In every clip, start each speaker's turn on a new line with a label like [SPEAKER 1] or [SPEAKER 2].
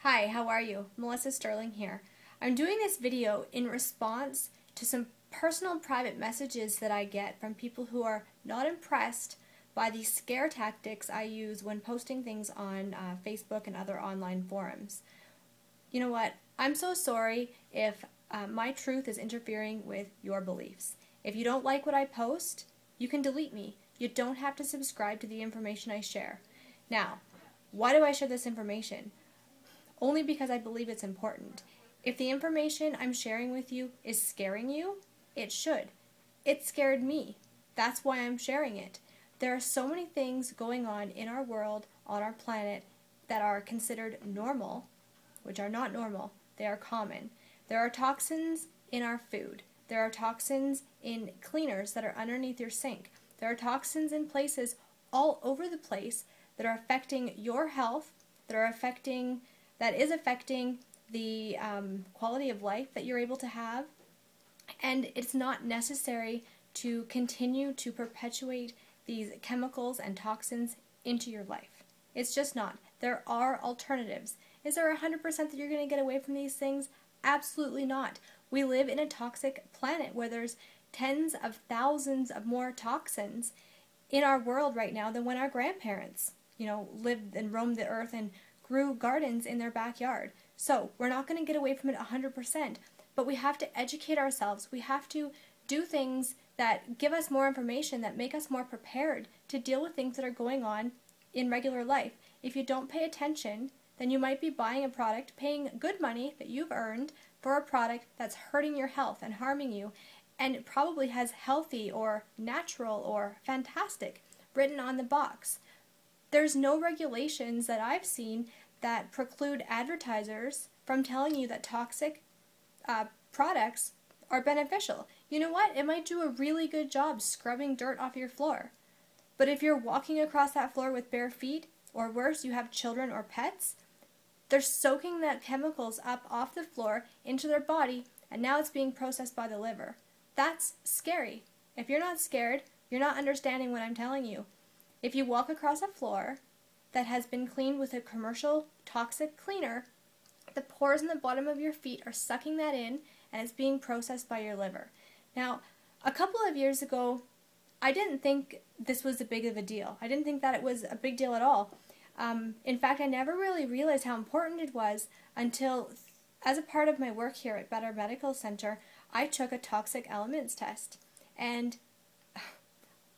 [SPEAKER 1] Hi, how are you? Melissa Sterling here. I'm doing this video in response to some personal private messages that I get from people who are not impressed by the scare tactics I use when posting things on Facebook and other online forums. You know what? I'm so sorry if my truth is interfering with your beliefs. If you don't like what I post, you can delete me. You don't have to subscribe to the information I share. Now, why do I share this information? Only because I believe it's important. If the information I'm sharing with you is scaring you, it should. It scared me. That's why I'm sharing it. There are so many things going on in our world, on our planet, that are considered normal, which are not normal. They are common. There are toxins in our food. There are toxins in cleaners that are underneath your sink. There are toxins in places all over the place that are affecting your health, that is affecting the quality of life that you're able to have, and it's not necessary to continue to perpetuate these chemicals and toxins into your life. It's just not. There are alternatives. Is there 100% that you're going to get away from these things? Absolutely not. We live in a toxic planet where there's tens of thousands of more toxins in our world right now than when our grandparents, lived and roamed the earth and grew gardens in their backyard. So we're not going to get away from it 100%, but we have to educate ourselves. We have to do things that give us more information, that make us more prepared to deal with things that are going on in regular life. If you don't pay attention, then you might be buying a product, paying good money that you've earned for a product that's hurting your health and harming you, and it probably has healthy or natural or fantastic written on the box. There's no regulations that I've seen that preclude advertisers from telling you that toxic products are beneficial. You know what? It might do a really good job scrubbing dirt off your floor. But if you're walking across that floor with bare feet, or worse, you have children or pets, they're soaking that chemicals up off the floor into their body, and now it's being processed by the liver. That's scary. If you're not scared, you're not understanding what I'm telling you. If you walk across a floor that has been cleaned with a commercial toxic cleaner, the pores in the bottom of your feet are sucking that in, and it's being processed by your liver. Now, a couple of years ago, I didn't think this was a big of a deal. I didn't think that it was a big deal at all. In fact, I never really realized how important it was until, as a part of my work here at Better Medical Center, I took a toxic elements test. And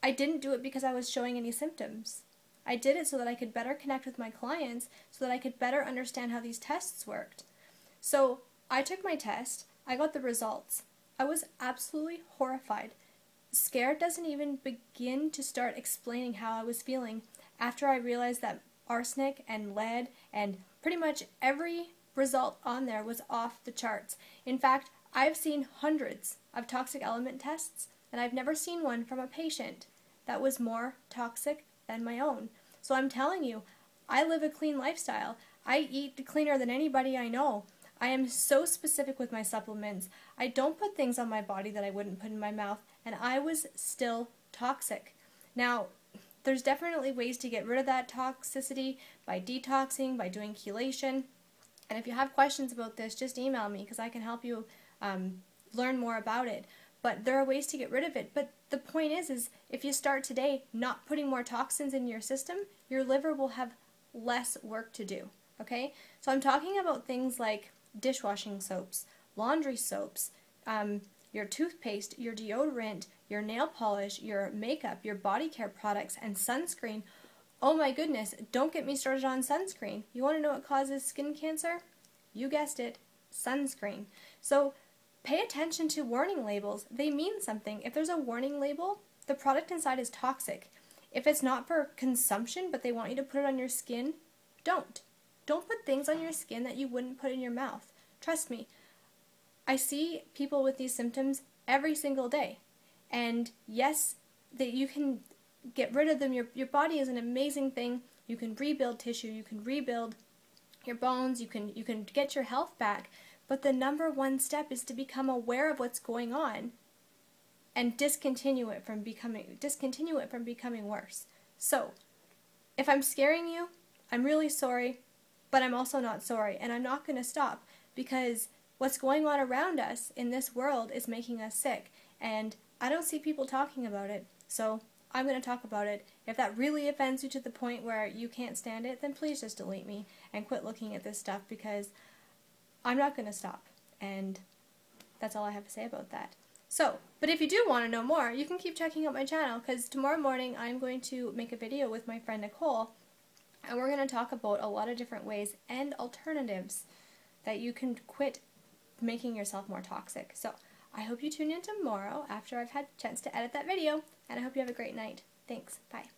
[SPEAKER 1] I didn't do it because I was showing any symptoms. I did it so that I could better connect with my clients, so that I could better understand how these tests worked. So I took my test, I got the results. I was absolutely horrified. Scared doesn't even begin to start explaining how I was feeling after I realized that arsenic and lead and pretty much every result on there was off the charts. In fact, I've seen hundreds of toxic element tests, and I've never seen one from a patient that was more toxic than my own. So I'm telling you, I live a clean lifestyle. I eat cleaner than anybody I know. I am so specific with my supplements. I don't put things on my body that I wouldn't put in my mouth, and I was still toxic. Now, there's definitely ways to get rid of that toxicity by detoxing, by doing chelation. And if you have questions about this, just email me because I can help you learn more about it. But there are ways to get rid of it. But the point is if you start today not putting more toxins in your system, your liver will have less work to do. Okay? So I'm talking about things like dishwashing soaps, laundry soaps, your toothpaste, your deodorant, your nail polish, your makeup, your body care products, and sunscreen. Oh my goodness, don't get me started on sunscreen. You want to know what causes skin cancer? You guessed it, sunscreen. So pay attention to warning labels. They mean something. If there's a warning label, the product inside is toxic. If it's not for consumption, but they want you to put it on your skin, don't. Don't put things on your skin that you wouldn't put in your mouth. Trust me, I see people with these symptoms every single day. And yes, that you can get rid of them. Your body is an amazing thing. You can rebuild tissue, you can rebuild your bones, you can get your health back. But the number one step is to become aware of what's going on and discontinue it from becoming worse. So, if I'm scaring you, I'm really sorry. but I'm also not sorry, and I'm not going to stop, because what's going on around us in this world is making us sick, and I don't see people talking about it, so I'm going to talk about it. If that really offends you to the point where you can't stand it, then please just delete me and quit looking at this stuff, because I'm not going to stop, and that's all I have to say about that. So, but if you do want to know more, you can keep checking out my channel, because tomorrow morning I'm going to make a video with my friend Nicole, and we're going to talk about a lot of different ways and alternatives that you can quit making yourself more toxic. So, I hope you tune in tomorrow after I've had a chance to edit that video, and I hope you have a great night. Thanks. Bye.